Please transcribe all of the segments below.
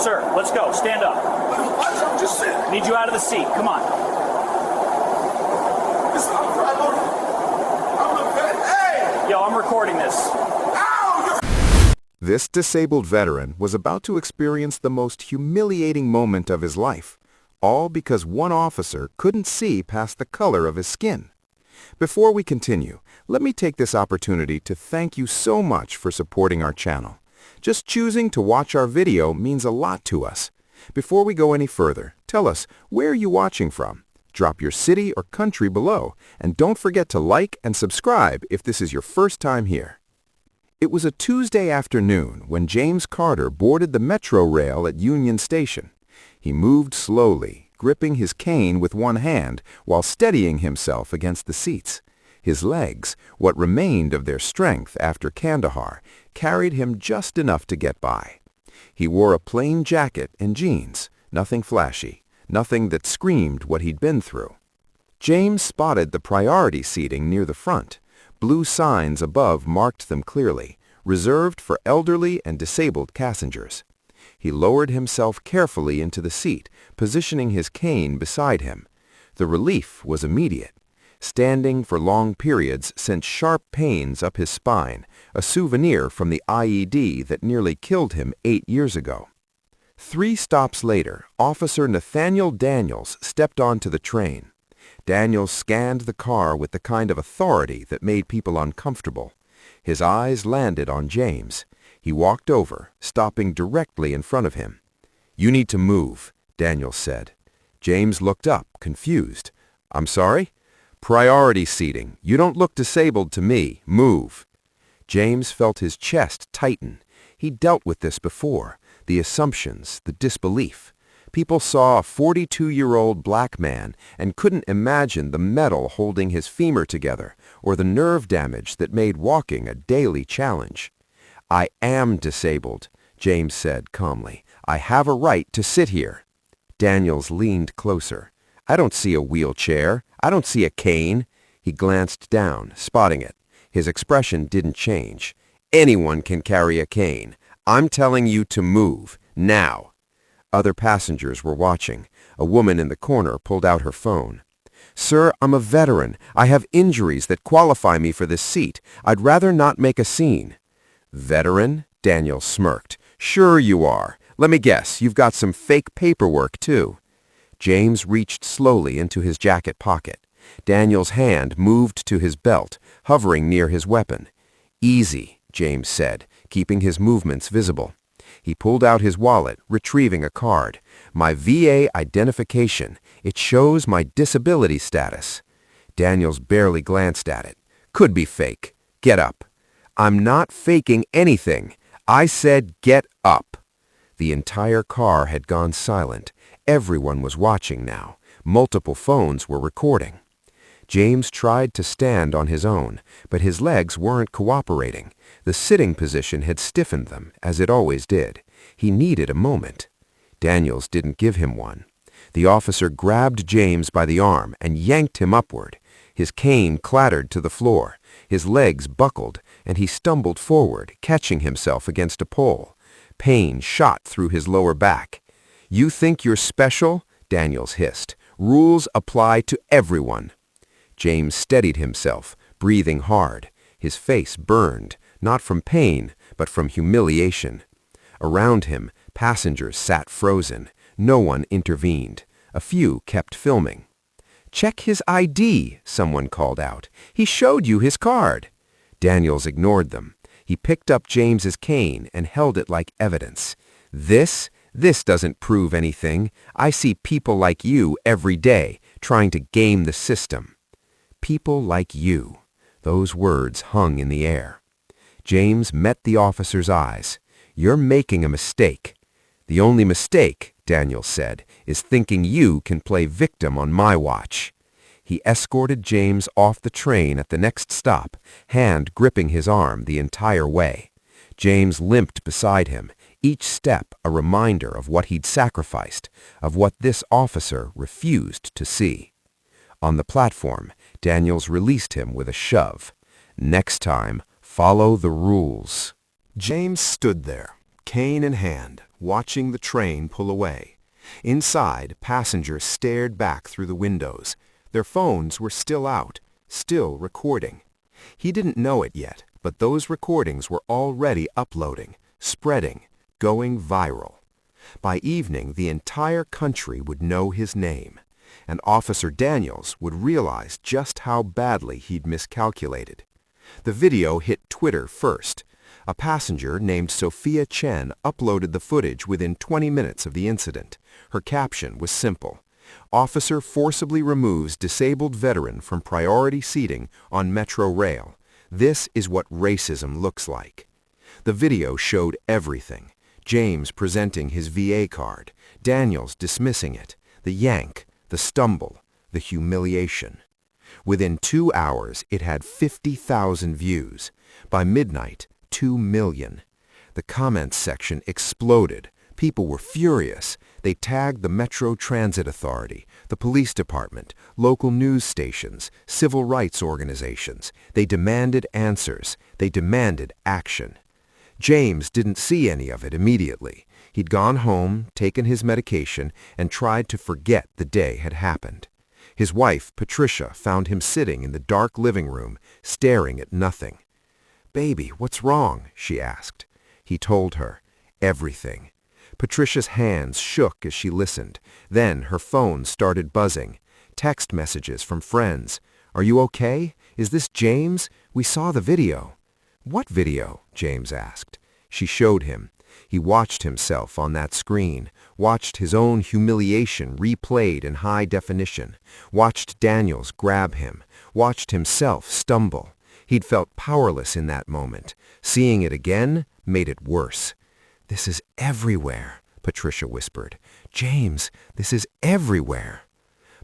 Sir, let's go. Stand up. What? I'm just sitting. Need you out of the seat. Come on. Listen, I'm a vet. Hey! Yo, I'm recording this. Ow! This disabled veteran was about to experience the most humiliating moment of his life, all because one officer couldn't see past the color of his skin. Before we continue, let me take this opportunity to thank you so much for supporting our channel. Just choosing to watch our video means a lot to us. Before we go any further, tell us, where are you watching from? Drop your city or country below, and don't forget to like and subscribe if this is your first time here. It was a Tuesday afternoon when James Carter boarded the metro rail at Union Station. He moved slowly, gripping his cane with one hand while steadying himself against the seats. His legs, what remained of their strength after Kandahar, carried him just enough to get by. He wore a plain jacket and jeans, nothing flashy, nothing that screamed what he'd been through. James spotted the priority seating near the front. Blue signs above marked them clearly, reserved for elderly and disabled passengers. He lowered himself carefully into the seat, positioning his cane beside him. The relief was immediate. Standing for long periods sent sharp pains up his spine, a souvenir from the IED that nearly killed him 8 years ago. 3 stops later, Officer Nathaniel Daniels stepped onto the train. Daniels scanned the car with the kind of authority that made people uncomfortable. His eyes landed on James. He walked over, stopping directly in front of him. "You need to move," Daniels said. James looked up, confused. "I'm sorry?" "Priority seating. You don't look disabled to me. Move." James felt his chest tighten. He'd dealt with this before. The assumptions, the disbelief. People saw a 42-year-old black man and couldn't imagine the metal holding his femur together or the nerve damage that made walking a daily challenge. "I am disabled," James said calmly. "I have a right to sit here." Daniels leaned closer. "I don't see a wheelchair. I don't see a cane." He glanced down, spotting it. His expression didn't change. "Anyone can carry a cane. I'm telling you to move, now." Other passengers were watching. A woman in the corner pulled out her phone. "Sir, I'm a veteran. I have injuries that qualify me for this seat. I'd rather not make a scene." "Veteran?" Daniel smirked. "Sure you are. Let me guess, you've got some fake paperwork, too." James reached slowly into his jacket pocket. Daniel's hand moved to his belt, hovering near his weapon. "Easy," James said, keeping his movements visible. He pulled out his wallet, retrieving a card. "My VA identification. It shows my disability status." Daniels barely glanced at it. "Could be fake. Get up." "I'm not faking anything. I said get up." The entire car had gone silent. Everyone was watching now. Multiple phones were recording. James tried to stand on his own, but his legs weren't cooperating. The sitting position had stiffened them, as it always did. He needed a moment. Daniels didn't give him one. The officer grabbed James by the arm and yanked him upward. His cane clattered to the floor. His legs buckled, and he stumbled forward, catching himself against a pole. Pain shot through his lower back. "You think you're special?" Daniels hissed. "Rules apply to everyone." James steadied himself, breathing hard. His face burned, not from pain, but from humiliation. Around him, passengers sat frozen. No one intervened. A few kept filming. "Check his ID," someone called out. "He showed you his card." Daniels ignored them. He picked up James's cane and held it like evidence. This doesn't prove anything. I see people like you every day, trying to game the system." People like you. Those words hung in the air. James met the officer's eyes. "You're making a mistake." "The only mistake," Daniels said, "is thinking you can play victim on my watch." He escorted James off the train at the next stop, hand gripping his arm the entire way. James limped beside him, each step a reminder of what he'd sacrificed, of what this officer refused to see. On the platform, Daniels released him with a shove. "Next time, follow the rules." James stood there, cane in hand, watching the train pull away. Inside, passengers stared back through the windows. Their phones were still out, still recording. He didn't know it yet, but those recordings were already uploading, spreading, going viral. By evening, the entire country would know his name, and Officer Daniels would realize just how badly he'd miscalculated. The video hit Twitter first. A passenger named Sophia Chen uploaded the footage within 20 minutes of the incident. Her caption was simple: "Officer forcibly removes disabled veteran from priority seating on Metro Rail. This is what racism looks like." The video showed everything. James presenting his VA card, Daniels dismissing it, the yank, the stumble, the humiliation. Within 2 hours, it had 50,000 views. By midnight, 2 million. The comments section exploded. People were furious. They tagged the Metro Transit Authority, the police department, local news stations, civil rights organizations. They demanded answers. They demanded action. James didn't see any of it immediately. He'd gone home, taken his medication, and tried to forget the day had happened. His wife, Patricia, found him sitting in the dark living room, staring at nothing. "Baby, what's wrong?" she asked. He told her everything. Patricia's hands shook as she listened. Then her phone started buzzing. Text messages from friends. "Are you okay? Is this James? We saw the video." "What video?" James asked. She showed him. He watched himself on that screen, watched his own humiliation replayed in high definition, watched Daniels grab him, watched himself stumble. He'd felt powerless in that moment. Seeing it again made it worse. "This is everywhere," Patricia whispered. "James, this is everywhere."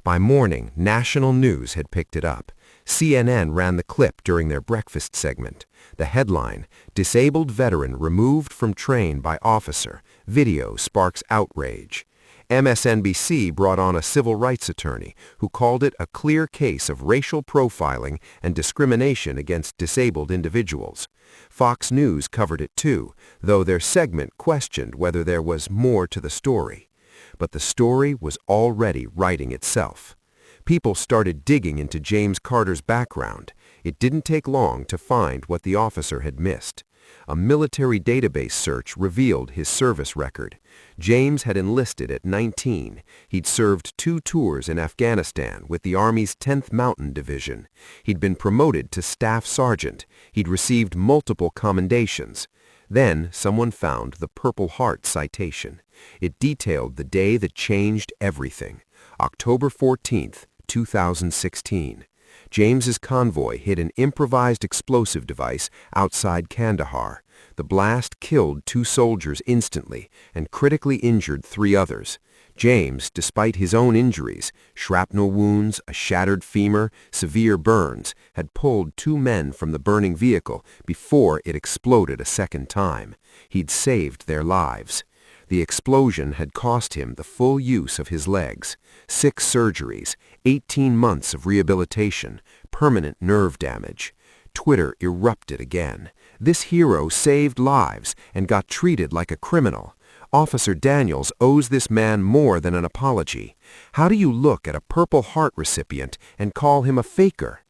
By morning, national news had picked it up. CNN ran the clip during their breakfast segment. The headline, "Disabled Veteran Removed from Train by Officer. Video Sparks Outrage." MSNBC brought on a civil rights attorney who called it a clear case of racial profiling and discrimination against disabled individuals. Fox News covered it too, though their segment questioned whether there was more to the story. But the story was already writing itself. People started digging into James Carter's background. It didn't take long to find what the officer had missed. A military database search revealed his service record. James had enlisted at 19. He'd served 2 tours in Afghanistan with the Army's 10th Mountain Division. He'd been promoted to staff sergeant. He'd received multiple commendations. Then someone found the Purple Heart citation. It detailed the day that changed everything. October 14th, 2016. James's convoy hit an improvised explosive device outside Kandahar. The blast killed 2 soldiers instantly and critically injured 3 others. James, despite his own injuries, shrapnel wounds, a shattered femur, severe burns, had pulled 2 men from the burning vehicle before it exploded a second time. He'd saved their lives. The explosion had cost him the full use of his legs, 6 surgeries, 18 months of rehabilitation, permanent nerve damage. Twitter erupted again. This hero saved lives and got treated like a criminal. Officer Daniels owes this man more than an apology. How do you look at a Purple Heart recipient and call him a faker?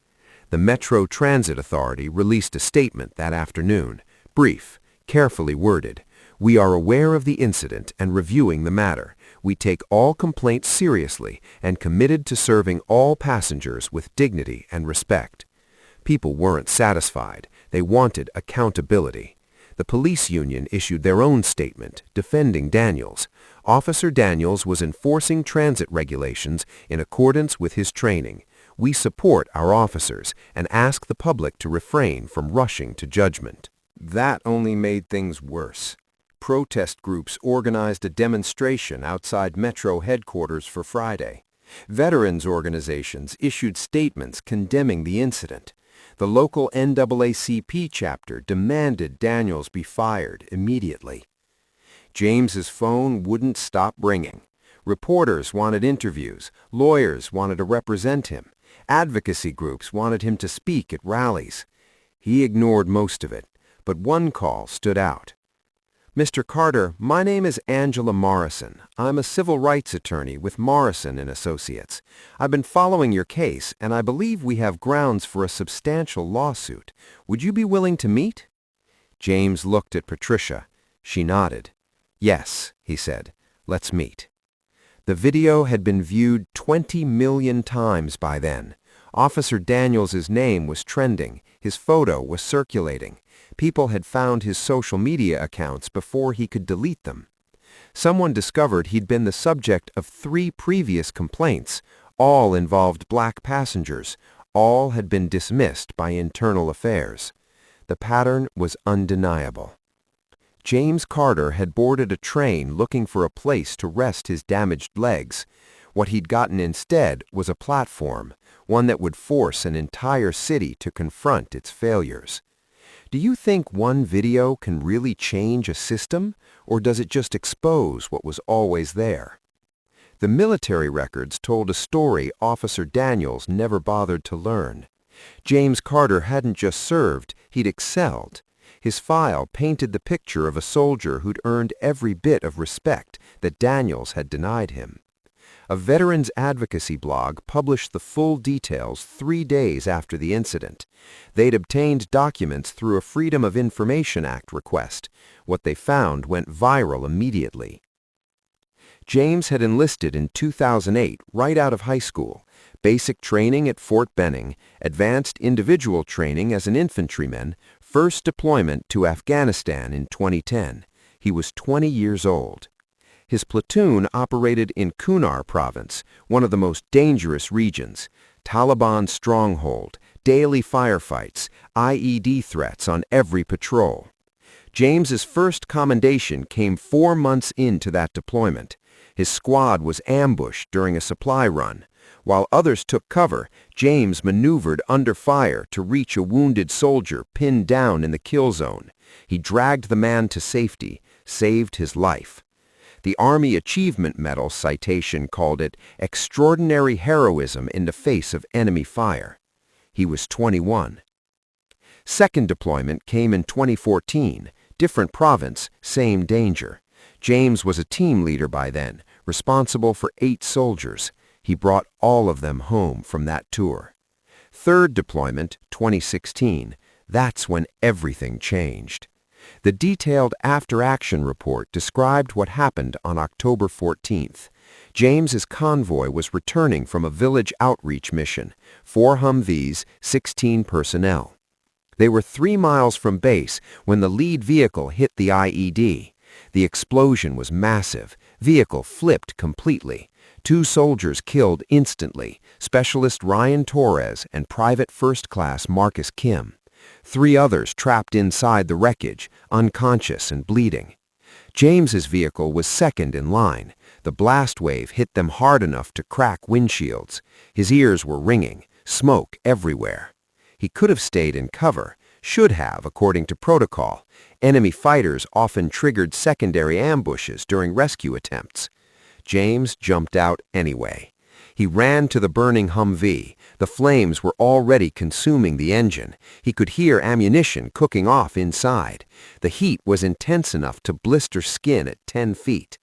The Metro Transit Authority released a statement that afternoon, brief, carefully worded. "We are aware of the incident and reviewing the matter. We take all complaints seriously and committed to serving all passengers with dignity and respect." People weren't satisfied. They wanted accountability. The police union issued their own statement defending Daniels. Officer Daniels was enforcing transit regulations in accordance with his training. We support our officers and ask the public to refrain from rushing to judgment. That only made things worse. Protest groups organized a demonstration outside Metro headquarters for Friday. Veterans organizations issued statements condemning the incident. The local NAACP chapter demanded Daniels be fired immediately. James's phone wouldn't stop ringing. Reporters wanted interviews. Lawyers wanted to represent him. Advocacy groups wanted him to speak at rallies. He ignored most of it, but one call stood out. Mr. Carter, my name is Angela Morrison. I'm a civil rights attorney with Morrison and Associates. I've been following your case, and I believe we have grounds for a substantial lawsuit. Would you be willing to meet? James looked at Patricia. She nodded. Yes, he said. Let's meet. The video had been viewed 20 million times by then. Officer Daniels's name was trending. His photo was circulating. People had found his social media accounts before he could delete them. Someone discovered he'd been the subject of 3 previous complaints. All involved black passengers. All had been dismissed by internal affairs. The pattern was undeniable. James Carter had boarded a train looking for a place to rest his damaged legs. What he'd gotten instead was a platform, one that would force an entire city to confront its failures. Do you think one video can really change a system, or does it just expose what was always there? The military records told a story Officer Daniels never bothered to learn. James Carter hadn't just served, he'd excelled. His file painted the picture of a soldier who'd earned every bit of respect that Daniels had denied him. A veterans advocacy blog published the full details 3 days after the incident. They'd obtained documents through a Freedom of Information Act request. What they found went viral immediately. James had enlisted in 2008 right out of high school. Basic training at Fort Benning, advanced individual training as an infantryman, first deployment to Afghanistan in 2010. He was 20 years old. His platoon operated in Kunar province, one of the most dangerous regions. Taliban stronghold, daily firefights, IED threats on every patrol. James's first commendation came 4 months into that deployment. His squad was ambushed during a supply run. While others took cover, James maneuvered under fire to reach a wounded soldier pinned down in the kill zone. He dragged the man to safety, saved his life. The Army Achievement Medal citation called it extraordinary heroism in the face of enemy fire. He was 21. Second deployment came in 2014, different province, same danger. James was a team leader by then, responsible for 8 soldiers. He brought all of them home from that tour. Third deployment, 2016, that's when everything changed. The detailed after-action report described what happened on October 14th. James's convoy was returning from a village outreach mission, 4 Humvees, 16 personnel. They were 3 miles from base when the lead vehicle hit the IED. The explosion was massive. Vehicle flipped completely. 2 soldiers killed instantly, Specialist Ryan Torres and Private First Class Marcus Kim. 3 others trapped inside the wreckage, unconscious and bleeding. James's vehicle was second in line. The blast wave hit them hard enough to crack windshields. His ears were ringing, smoke everywhere. He could have stayed in cover, should have according to protocol. Enemy fighters often triggered secondary ambushes during rescue attempts. James jumped out anyway. He ran to the burning Humvee. The flames were already consuming the engine. He could hear ammunition cooking off inside. The heat was intense enough to blister skin at 10 feet.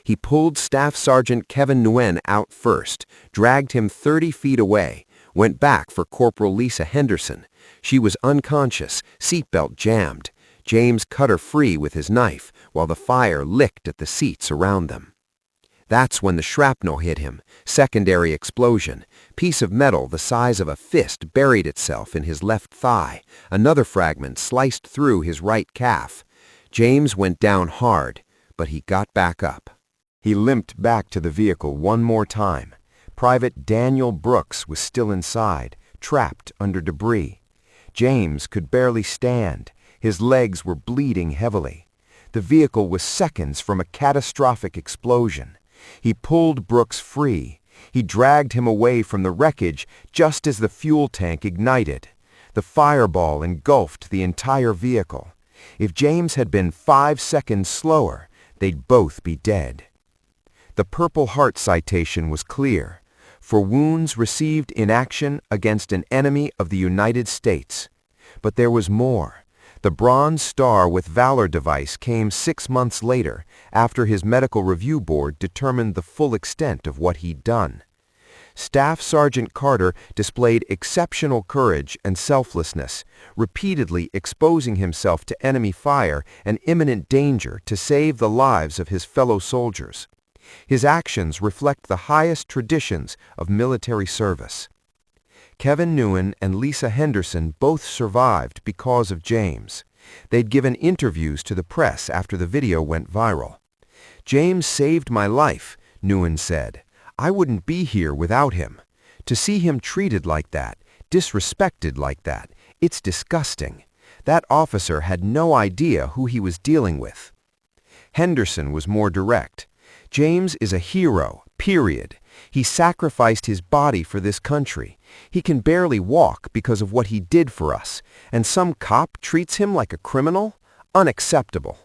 He pulled Staff Sergeant Kevin Nguyen out first, dragged him 30 feet away, went back for Corporal Lisa Henderson. She was unconscious, seatbelt jammed. James cut her free with his knife while the fire licked at the seats around them. That's when the shrapnel hit him. Secondary explosion. Piece of metal the size of a fist buried itself in his left thigh. Another fragment sliced through his right calf. James went down hard, but he got back up. He limped back to the vehicle one more time. Private Daniel Brooks was still inside, trapped under debris. James could barely stand. His legs were bleeding heavily. The vehicle was seconds from a catastrophic explosion. He pulled Brooks free. He dragged him away from the wreckage just as the fuel tank ignited. The fireball engulfed the entire vehicle. If James had been 5 seconds slower, they'd both be dead. The Purple Heart citation was clear. For wounds received in action against an enemy of the United States. But there was more. The Bronze Star with Valor device came 6 months later, after his medical review board determined the full extent of what he'd done. Staff Sergeant Carter displayed exceptional courage and selflessness, repeatedly exposing himself to enemy fire and imminent danger to save the lives of his fellow soldiers. His actions reflect the highest traditions of military service. Kevin Newen and Lisa Henderson both survived because of James. They'd given interviews to the press after the video went viral. "James saved my life," Newen said. "I wouldn't be here without him. To see him treated like that, disrespected like that, it's disgusting. That officer had no idea who he was dealing with." Henderson was more direct. "James is a hero, period. He sacrificed his body for this country. He can barely walk because of what he did for us, and some cop treats him like a criminal? Unacceptable."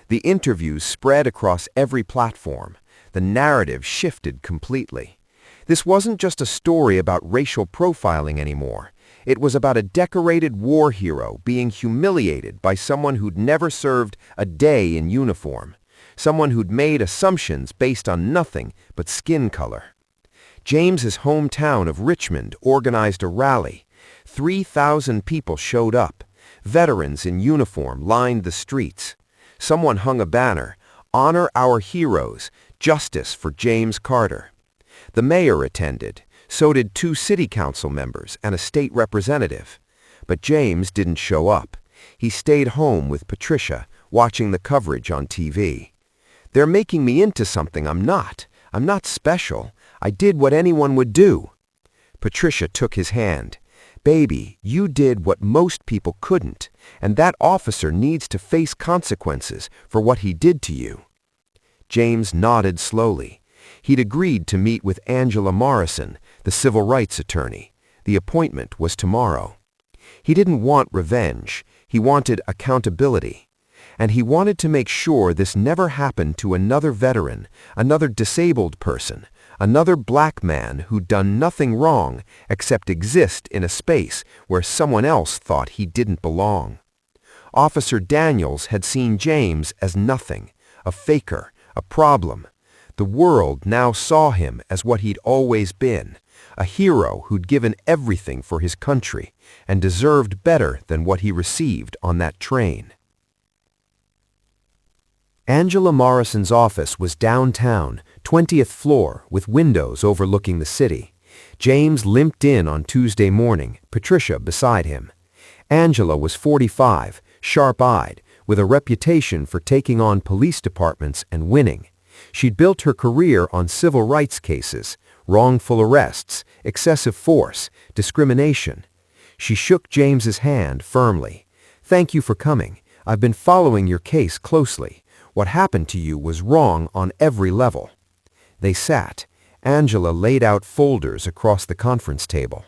The interviews spread across every platform. The narrative shifted completely. This wasn't just a story about racial profiling anymore. It was about a decorated war hero being humiliated by someone who'd never served a day in uniform, someone who'd made assumptions based on nothing but skin color. James's hometown of Richmond organized a rally. 3,000 people showed up. Veterans in uniform lined the streets. Someone hung a banner, "Honor our heroes, justice for James Carter." The mayor attended. So did 2 city council members and a state representative. But James didn't show up. He stayed home with Patricia, watching the coverage on TV. "They're making me into something I'm not. I'm not special. I did what anyone would do." Patricia took his hand. "Baby, you did what most people couldn't, and that officer needs to face consequences for what he did to you." James nodded slowly. He'd agreed to meet with Angela Morrison, the civil rights attorney. The appointment was tomorrow. He didn't want revenge. He wanted accountability. And he wanted to make sure this never happened to another veteran, another disabled person, another black man who'd done nothing wrong except exist in a space where someone else thought he didn't belong. Officer Daniels had seen James as nothing, a faker, a problem. The world now saw him as what he'd always been, a hero who'd given everything for his country and deserved better than what he received on that train. Angela Morrison's office was downtown, 20th floor, with windows overlooking the city. James limped in on Tuesday morning, Patricia beside him. Angela was 45, sharp-eyed, with a reputation for taking on police departments and winning. She'd built her career on civil rights cases, wrongful arrests, excessive force, discrimination. She shook James's hand firmly. "Thank you for coming. I've been following your case closely. What happened to you was wrong on every level." They sat. Angela laid out folders across the conference table.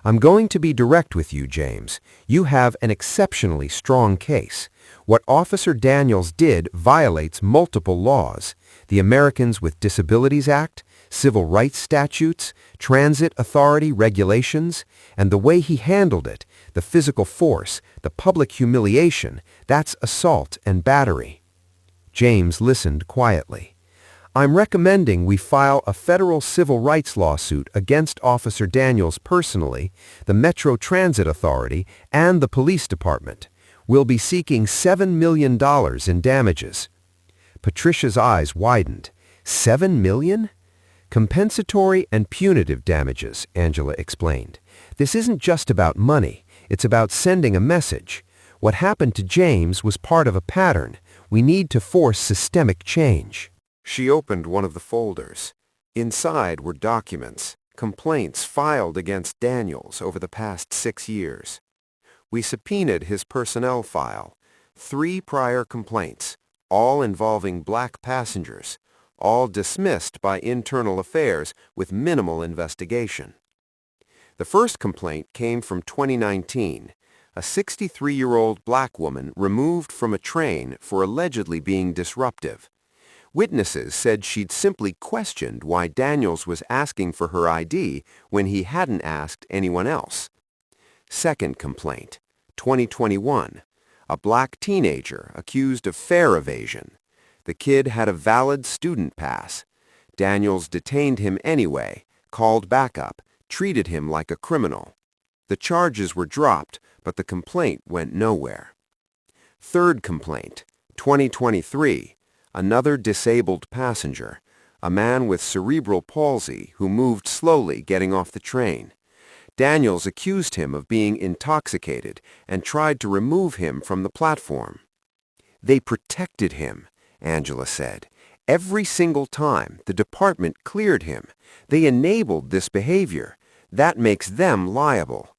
"I'm going to be direct with you, James. You have an exceptionally strong case. What Officer Daniels did violates multiple laws: the Americans with Disabilities Act, civil rights statutes, transit authority regulations, and the way he handled it, the physical force, the public humiliation, that's assault and battery." James listened quietly. "I'm recommending we file a federal civil rights lawsuit against Officer Daniels personally, the Metro Transit Authority, and the police department. We'll be seeking $7 million in damages." Patricia's eyes widened. $7 million? "Compensatory and punitive damages," Angela explained. "This isn't just about money. It's about sending a message. What happened to James was part of a pattern. We need to force systemic change." She opened one of the folders. Inside were documents, complaints filed against Daniels over the past 6 years. "We subpoenaed his personnel file. 3 prior complaints, all involving black passengers, all dismissed by internal affairs with minimal investigation. The first complaint came from 2019. A 63-year-old black woman removed from a train for allegedly being disruptive. Witnesses said she'd simply questioned why Daniels was asking for her ID when he hadn't asked anyone else. Second complaint, 2021. a black teenager accused of fare evasion. The kid had a valid student pass. Daniels detained him anyway, called backup, treated him like a criminal. The charges were dropped, but the complaint went nowhere. Third complaint, 2023, another disabled passenger, a man with cerebral palsy who moved slowly getting off the train. Daniels accused him of being intoxicated and tried to remove him from the platform. They protected him, Angela said. Every single time the department cleared him, they enabled this behavior. That makes them liable.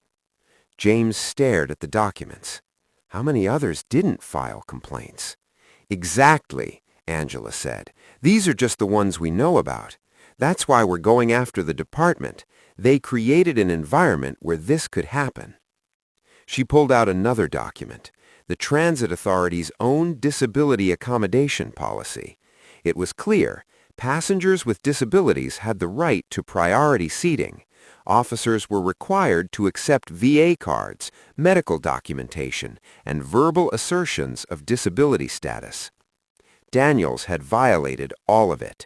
James stared at the documents. How many others didn't file complaints? Exactly, Angela said. These are just the ones we know about. That's why we're going after the department. They created an environment where this could happen. She pulled out another document, the Transit Authority's own disability accommodation policy. It was clear passengers with disabilities had the right to priority seating. Officers were required to accept VA cards, medical documentation, and verbal assertions of disability status. Daniels had violated all of it.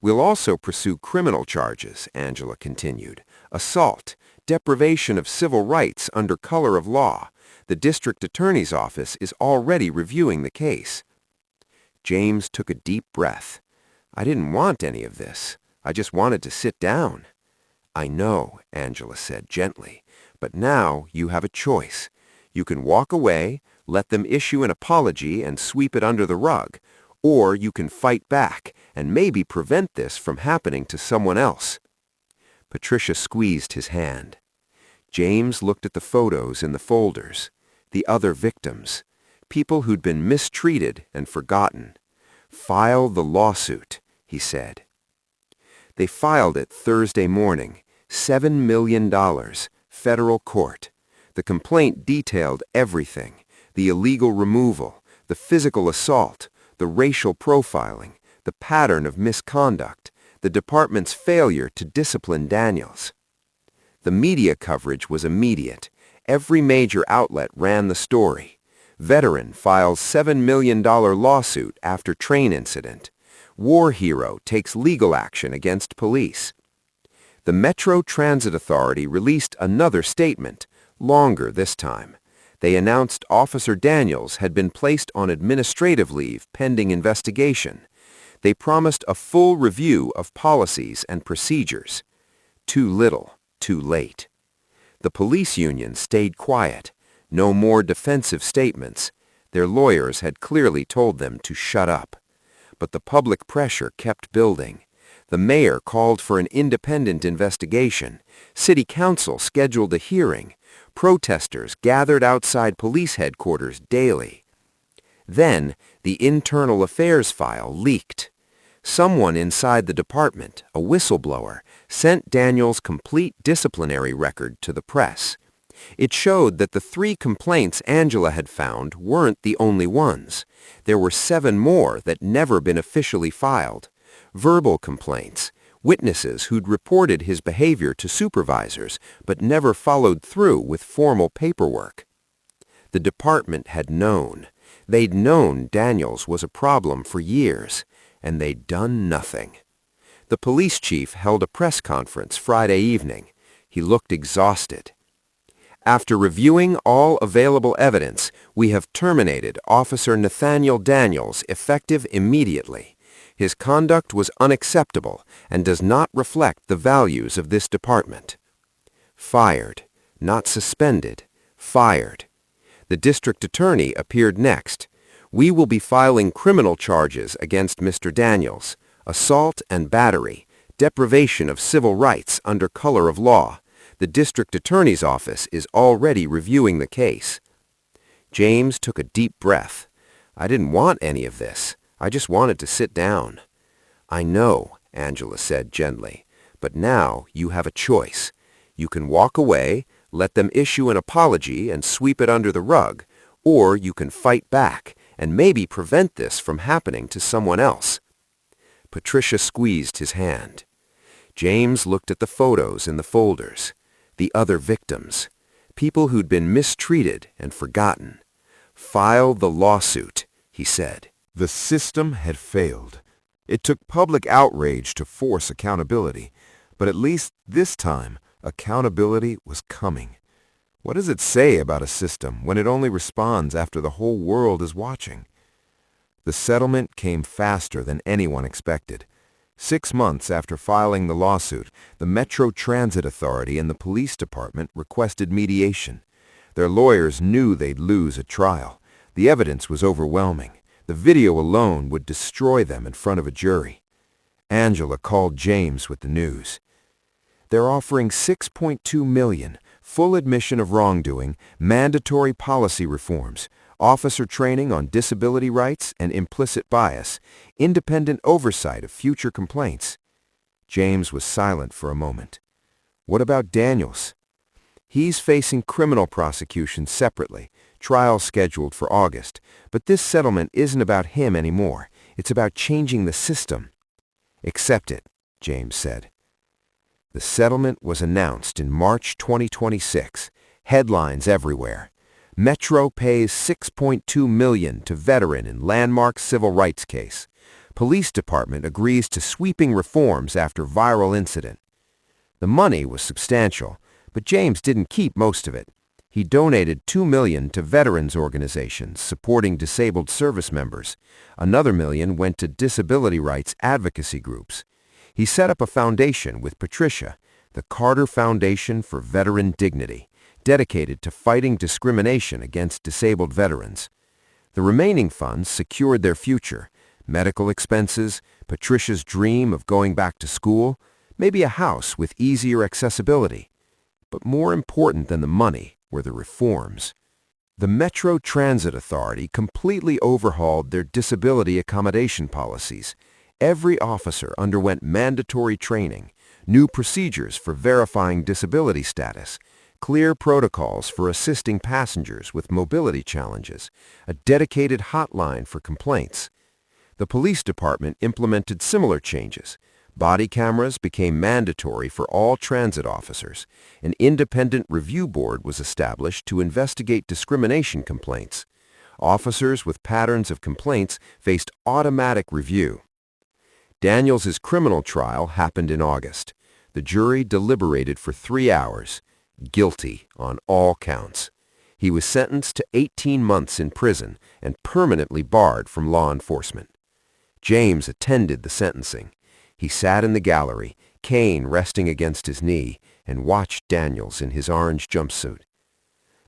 We'll also pursue criminal charges, Angela continued. Assault, deprivation of civil rights under color of law. The district attorney's office is already reviewing the case. James took a deep breath. I didn't want any of this. I just wanted to sit down. I know, Angela said gently, but now you have a choice. You can walk away, let them issue an apology and sweep it under the rug, or you can fight back and maybe prevent this from happening to someone else. Patricia squeezed his hand. James looked at the photos in the folders, the other victims, people who'd been mistreated and forgotten. File the lawsuit, he said. They filed it Thursday morning, $7 million, federal court. The complaint detailed everything, the illegal removal, the physical assault, the racial profiling, the pattern of misconduct, the department's failure to discipline Daniels. The media coverage was immediate. Every major outlet ran the story. Veteran files $7 million lawsuit after train incident. War hero takes legal action against police. The Metro Transit Authority released another statement, longer this time. They announced Officer Daniels had been placed on administrative leave pending investigation. They promised a full review of policies and procedures. Too little, too late. The police union stayed quiet. No more defensive statements. Their lawyers had clearly told them to shut up. But the public pressure kept building. The mayor called for an independent investigation. City council scheduled a hearing. Protesters gathered outside police headquarters daily. Then, the internal affairs file leaked. Someone inside the department, a whistleblower, sent Daniels' complete disciplinary record to the press. It showed that the 3 complaints Angela had found weren't the only ones. There were 7 more that never been officially filed. Verbal complaints, witnesses who'd reported his behavior to supervisors but never followed through with formal paperwork. The department had known. They'd known Daniels was a problem for years, and they'd done nothing. The police chief held a press conference Friday evening. He looked exhausted. After reviewing all available evidence, we have terminated Officer Nathaniel Daniels effective immediately. His conduct was unacceptable and does not reflect the values of this department. Fired, not suspended, fired. The district attorney appeared next. We will be filing criminal charges against Mr. Daniels, assault and battery, deprivation of civil rights under color of law. The district attorney's office is already reviewing the case. James took a deep breath. I didn't want any of this. I just wanted to sit down. I know, Angela said gently, but now you have a choice. You can walk away, let them issue an apology and sweep it under the rug, or you can fight back and maybe prevent this from happening to someone else. Patricia squeezed his hand. James looked at the photos in the folders. The other victims, people who'd been mistreated and forgotten. "File the lawsuit," he said. The system had failed. It took public outrage to force accountability, but at least this time, accountability was coming. What does it say about a system when it only responds after the whole world is watching? The settlement came faster than anyone expected. 6 months after filing the lawsuit, the Metro Transit Authority and the police department requested mediation. Their lawyers knew they'd lose a trial. The evidence was overwhelming. The video alone would destroy them in front of a jury. Angela called James with the news. They're offering $6.2 million, full admission of wrongdoing, mandatory policy reforms, officer training on disability rights and implicit bias, independent oversight of future complaints. James was silent for a moment. What about Daniels? He's facing criminal prosecution separately, trial scheduled for August, but this settlement isn't about him anymore. It's about changing the system. Accept it, James said. The settlement was announced in March 2026. Headlines everywhere. Metro pays $6.2 million to veteran in landmark civil rights case. Police department agrees to sweeping reforms after viral incident. The money was substantial, but James didn't keep most of it. He donated $2 million to veterans organizations supporting disabled service members. Another $1 million went to disability rights advocacy groups. He set up a foundation with Patricia, the Carter Foundation for Veteran Dignity, dedicated to fighting discrimination against disabled veterans. The remaining funds secured their future, medical expenses, Patricia's dream of going back to school, maybe a house with easier accessibility. But more important than the money were the reforms. The Metro Transit Authority completely overhauled their disability accommodation policies. Every officer underwent mandatory training, new procedures for verifying disability status, clear protocols for assisting passengers with mobility challenges, a dedicated hotline for complaints. The police department implemented similar changes. Body cameras became mandatory for all transit officers. An independent review board was established to investigate discrimination complaints. Officers with patterns of complaints faced automatic review. Daniels' criminal trial happened in August. The jury deliberated for 3 hours. Guilty on all counts. He was sentenced to 18 months in prison and permanently barred from law enforcement. James attended the sentencing. He sat in the gallery, cane resting against his knee, and watched Daniels in his orange jumpsuit.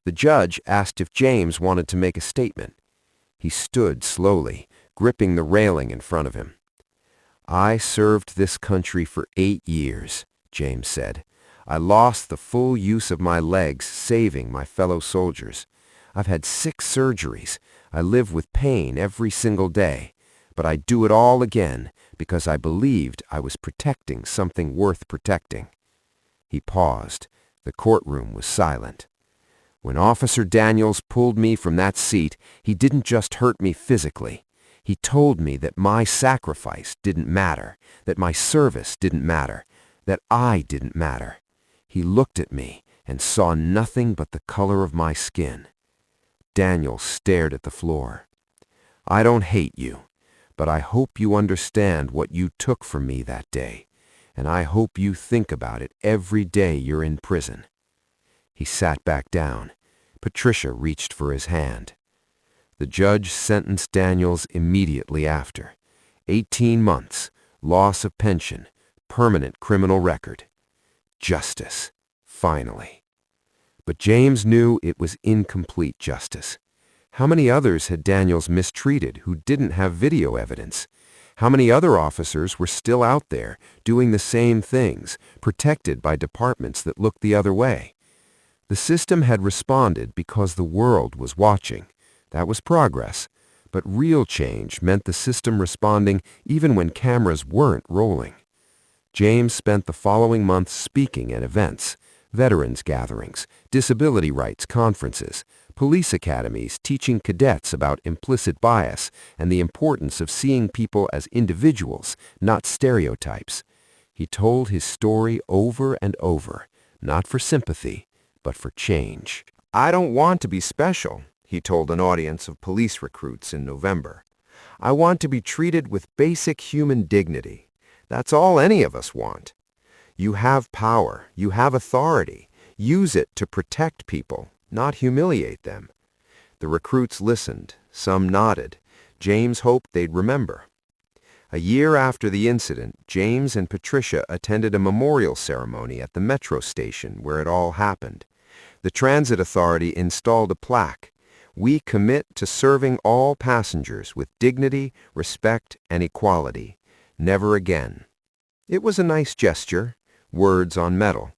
The judge asked if James wanted to make a statement. He stood slowly, gripping the railing in front of him. "I served this country for 8 years," James said. "I lost the full use of my legs saving my fellow soldiers. I've had 6 surgeries. I live with pain every single day. But I do it all again because I believed I was protecting something worth protecting." He paused. The courtroom was silent. "When Officer Daniels pulled me from that seat, he didn't just hurt me physically. He told me that my sacrifice didn't matter, that my service didn't matter, that I didn't matter. He looked at me and saw nothing but the color of my skin." Daniels stared at the floor. "I don't hate you. But I hope you understand what you took from me that day, and I hope you think about it every day you're in prison." He sat back down. Patricia reached for his hand. The judge sentenced Daniels immediately after. 18 months, loss of pension, permanent criminal record. Justice, finally. But James knew it was incomplete justice. How many others had Daniels mistreated who didn't have video evidence? How many other officers were still out there doing the same things, protected by departments that looked the other way? The system had responded because the world was watching. That was progress. But real change meant the system responding even when cameras weren't rolling. James spent the following months speaking at events, veterans gatherings, disability rights conferences, police academies teaching cadets about implicit bias and the importance of seeing people as individuals, not stereotypes. He told his story over and over, not for sympathy, but for change. "I don't want to be special," he told an audience of police recruits in November. "I want to be treated with basic human dignity. That's all any of us want. You have power, you have authority. Use it to protect people, not humiliate them." The recruits listened, some nodded. James hoped they'd remember. A year after the incident, James and Patricia attended a memorial ceremony at the metro station where it all happened. The transit authority installed a plaque. "We commit to serving all passengers with dignity, respect, and equality. Never again." It was a nice gesture, words on metal.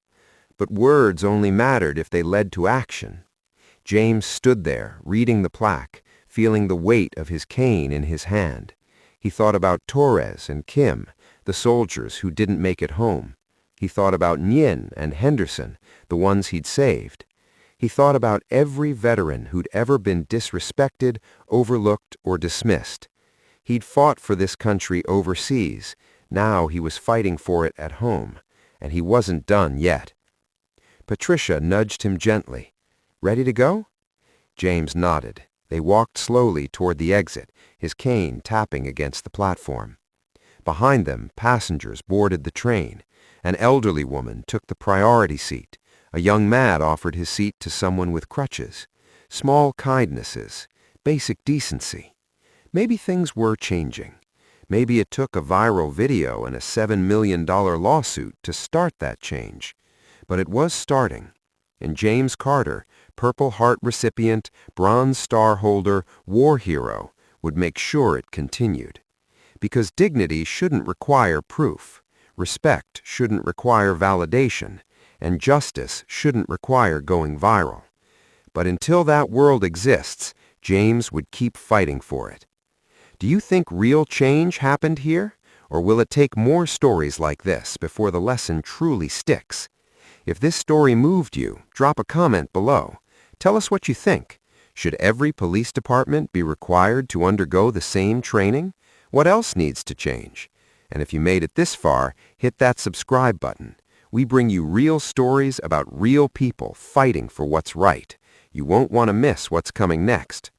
But words only mattered if they led to action. James stood there, reading the plaque, feeling the weight of his cane in his hand. He thought about Torres and Kim, the soldiers who didn't make it home. He thought about Nguyen and Henderson, the ones he'd saved. He thought about every veteran who'd ever been disrespected, overlooked, or dismissed. He'd fought for this country overseas. Now he was fighting for it at home, and he wasn't done yet. Patricia nudged him gently. "Ready to go?" James nodded. They walked slowly toward the exit, his cane tapping against the platform. Behind them, passengers boarded the train. An elderly woman took the priority seat. A young man offered his seat to someone with crutches. Small kindnesses, basic decency. Maybe things were changing. Maybe it took a viral video and a $7 million lawsuit to start that change. But it was starting. And James Carter, Purple Heart recipient, Bronze Star holder, war hero, would make sure it continued. Because dignity shouldn't require proof, respect shouldn't require validation, and justice shouldn't require going viral. But until that world exists, James would keep fighting for it. Do you think real change happened here? Or will it take more stories like this before the lesson truly sticks? If this story moved you, drop a comment below. Tell us what you think. Should every police department be required to undergo the same training? What else needs to change? And if you made it this far, hit that subscribe button. We bring you real stories about real people fighting for what's right. You won't want to miss what's coming next.